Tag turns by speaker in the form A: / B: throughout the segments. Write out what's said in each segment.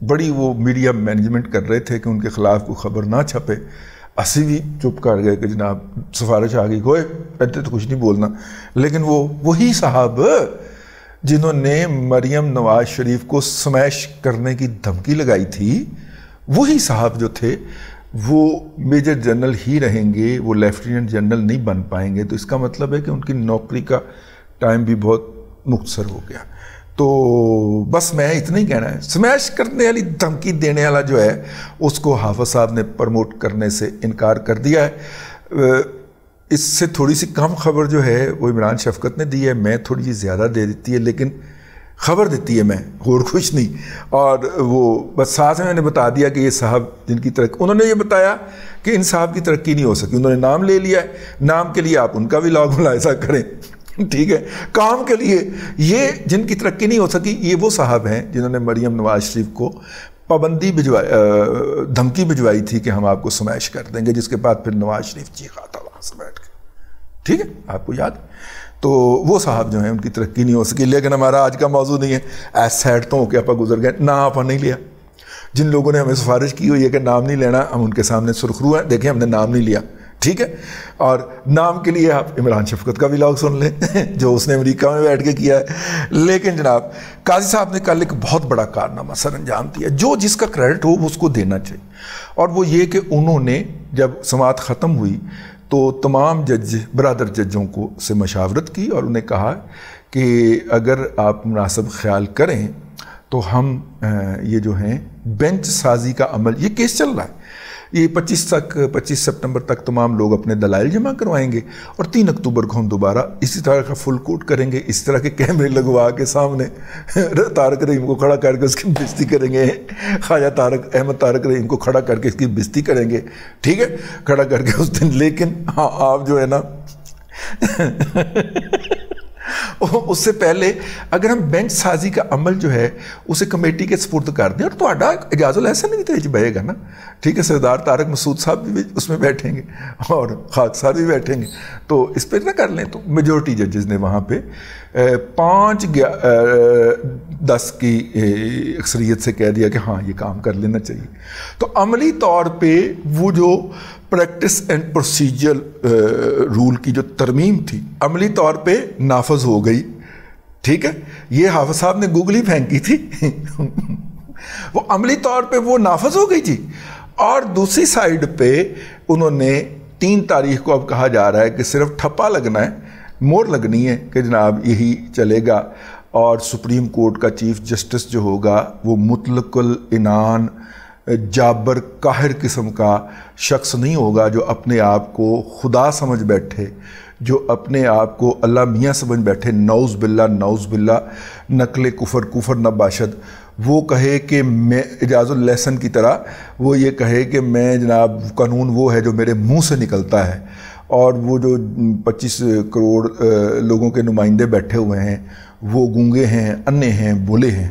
A: بڑی وہ media management کر رہے تھے کہ ان کے خلاف کوئی خبر نہ چھپے. اسی بھی چپ کر گئے کہ جناب سفارش آ گئی کوئی ایسے تو کچھ نہیں بولنا. لیکن وہی صاحب جنہوں نے مریم نواز شریف کو سمیش کرنے کی دھمکی لگائی تھی، وہی صاحب جو تھے وہ میجر جنرل ہی رہیں گے، وہ لیفٹیننٹ جنرل نہیں بن پائیں گے. تو اس کا مطلب ہے کہ ان کی نوکری کا ٹائم بھی بہت مختصر ہو گیا. تو بس میں اتنا ہی کہنا ہے، سمیش کرنے والی دھمکی دینے والا جو ہے اس کو حافظ صاحب نے پروموٹ کرنے سے انکار کر دیا ہے. اس سے تھوڑی سی کم خبر جو ہے وہ عمران شفقت نے دی ہے، میں تھوڑی سی زیادہ دے دیتی ہے، لیکن خبر دیتی ہے میں اور کچھ نہیں. اور وہ بس ساتھ میں نے بتا دیا کہ یہ صاحب جن کی ترقی، انہوں نے یہ بتایا کہ ان صاحب کی ترقی نہیں ہو سکی، انہوں نے نام لے لیا ہے، نام کے لیے آپ ان کا بھی لاگ ملاحظہ کریں، ٹھیک ہے. کام کے لیے یہ جن کی ترقی نہیں ہو سکی یہ وہ صاحب ہیں جنہوں نے مریم نواز شریف کو پابندی دھمکی بھجوائی تھی کہ ہم آپ کو سمیش کر دیں گے، جس کے بعد پھر نواز شریف چیخا تھا وہاں سے بیٹھ کے، ٹھیک ہے آپ کو یاد. تو وہ صاحب جو ہیں ان کی ترقی نہیں ہو سکی. لیکن ہمارا آج کا موضوع نہیں ہے ایس سیٹ تو ہو کے آپ گزر گئے نہ، آپ نہیں لیا. جن لوگوں نے ہمیں سفارش کی ہوئی ہے کہ نام نہیں لینا، ہم ان کے سامنے سرخرو ہیں، دیکھیں ہم نے نام نہیں لیا، ٹھیک ہے. اور نام کے لیے آپ عمران شفقت کا بھی لاگ سن لیں جو اس نے امریکہ میں بیٹھ کے کیا ہے. لیکن جناب قاضی صاحب نے کل ایک بہت بڑا کارنامہ سر انجام دیا، جو جس کا کریڈٹ ہو اس کو دینا چاہیے. اور وہ یہ کہ انہوں نے جب سماعت ختم ہوئی تو تمام جج برادر ججوں کو سے مشاورت کی اور انہیں کہا کہ اگر آپ مناسب خیال کریں تو ہم یہ جو ہیں بینچ سازی کا عمل، یہ کیس چل رہا ہے، یہ 25 سپٹمبر تک تمام لوگ اپنے دلائل جمع کروائیں گے اور 3 اکتوبر کو ہم دوبارہ اسی طرح کا فل کوٹ کریں گے. اس طرح کے کیمرے لگوا کے سامنے طارق رحیم کو کھڑا کر کے اس کی بےزتی کریں گے، خواجہ احمد طارق رحیم کو کھڑا کر کے اس کی بےزتی کریں گے، ٹھیک ہے، کھڑا کر کے اس دن. لیکن ہاں آپ جو ہے نا اس سے پہلے اگر ہم بینچ سازی کا عمل جو ہے اسے کمیٹی کے سپرد کر دیں، اور تو اجاز الحسن نہیں تو بہے گا نا، ٹھیک ہے. سردار طارق مسعود صاحب بھی اس میں بیٹھیں گے اور خاک صاحب بھی بیٹھیں گے، تو اس پہ نہ کر لیں. تو میجورٹی ججز نے وہاں پہ 5-10 کی اکثریت سے کہہ دیا کہ ہاں یہ کام کر لینا چاہیے. تو عملی طور پہ وہ جو پریکٹس اینڈ پروسیجر رول کی جو ترمیم تھی عملی طور پہ نافذ ہو گئی، ٹھیک ہے. یہ حافظ صاحب نے گوگلی پھینکی تھی وہ عملی طور پہ وہ نافذ ہو گئی جی. اور دوسری سائیڈ پہ انہوں نے 3 تاریخ کو اب کہا جا رہا ہے کہ صرف ٹھپا لگنا ہے، مور لگنی ہے کہ جناب یہی چلے گا. اور سپریم کورٹ کا چیف جسٹس جو ہوگا وہ مطلق العنان جابر قاہر قسم کا شخص نہیں ہوگا جو اپنے آپ کو خدا سمجھ بیٹھے، جو اپنے آپ کو اللہ میاں سمجھ بیٹھے. نعوذ باللہ نقل کفر نہ باشد. وہ کہے کہ میں اجاز الحسن کی طرح وہ یہ کہے کہ میں جناب قانون وہ ہے جو میرے منہ سے نکلتا ہے، اور وہ جو 25 کروڑ لوگوں کے نمائندے بیٹھے ہوئے ہیں وہ گونگے ہیں، انے ہیں، بولے ہیں،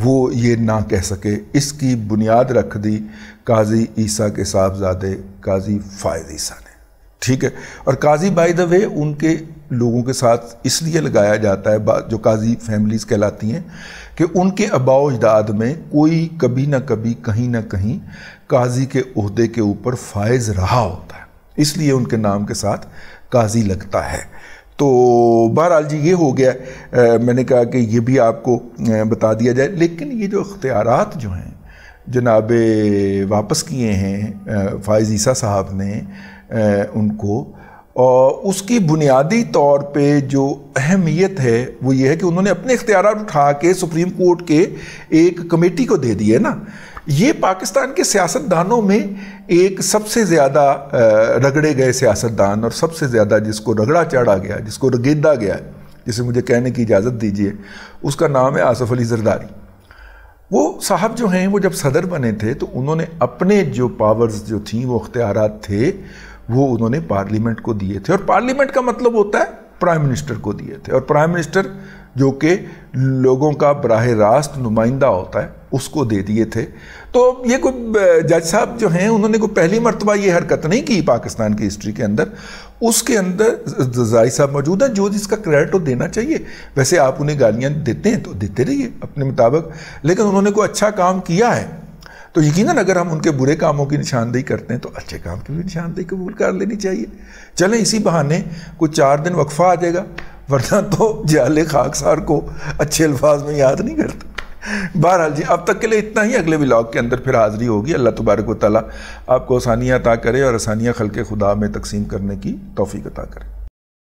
A: وہ یہ نہ کہہ سکے. اس کی بنیاد رکھ دی قاضی عیسیٰ کے صاحبزادے قاضی فائز عیسیٰ نے، ٹھیک ہے. اور قاضی بائی دا وے ان کے لوگوں کے ساتھ اس لیے لگایا جاتا ہے جو قاضی فیملیز کہلاتی ہیں کہ ان کے آباء و اجداد میں کوئی کبھی نہ کبھی کہیں نہ کہیں قاضی کے عہدے کے اوپر فائز رہا ہوتا ہے، اس لیے ان کے نام کے ساتھ قاضی لگتا ہے. تو بہرحال جی یہ ہو گیا. میں نے کہا کہ یہ بھی آپ کو بتا دیا جائے. لیکن یہ جو اختیارات جو ہیں جناب واپس کیے ہیں فائز عیسیٰ صاحب نے ان کو، اور اس کی بنیادی طور پہ جو اہمیت ہے وہ یہ ہے کہ انہوں نے اپنے اختیارات اٹھا کے سپریم کورٹ کے ایک کمیٹی کو دے دیے نا. یہ پاکستان کے سیاستدانوں میں ایک سب سے زیادہ رگڑے گئے سیاستدان اور سب سے زیادہ جس کو رگڑا چڑھا گیا، جس کو رگیدا گیا ہے، جسے مجھے کہنے کی اجازت دیجیے، اس کا نام ہے آصف علی زرداری. وہ صاحب جو ہیں وہ جب صدر بنے تھے تو انہوں نے اپنے جو پاورز جو تھیں، وہ اختیارات تھے، وہ انہوں نے پارلیمنٹ کو دیے تھے. اور پارلیمنٹ کا مطلب ہوتا ہے پرائم منسٹر کو دیے تھے. اور پرائم منسٹر جو کہ لوگوں کا براہ راست نمائندہ ہوتا ہے اس کو دے دیے تھے. تو یہ کوئی جج صاحب جو ہیں انہوں نے کوئی پہلی مرتبہ یہ حرکت نہیں کی پاکستان کی ہسٹری کے اندر. اس کے اندر زائی صاحب موجود ہیں، جو جس کا کریڈٹ تو دینا چاہیے. ویسے آپ انہیں گالیاں دیتے ہیں تو دیتے رہیے اپنے مطابق، لیکن انہوں نے کوئی اچھا کام کیا ہے تو یقیناً اگر ہم ان کے برے کاموں کی نشاندہی کرتے ہیں تو اچھے کام کی بھی نشاندہی قبول کر لینی چاہیے. چلیں اسی بہانے کوئی 4 دن وقفہ آ جائے گا، ورنہ تو جعل خاکسار کو اچھے الفاظ میں یاد نہیں کرتا. بہرحال جی اب تک کے لیے اتنا ہی. اگلے ولاگ کے اندر پھر حاضری ہوگی. اللہ تبارک و تعالیٰ آپ کو آسانیاں عطا کرے اور آسانیاں خلق خدا میں تقسیم کرنے کی توفیق عطا کرے.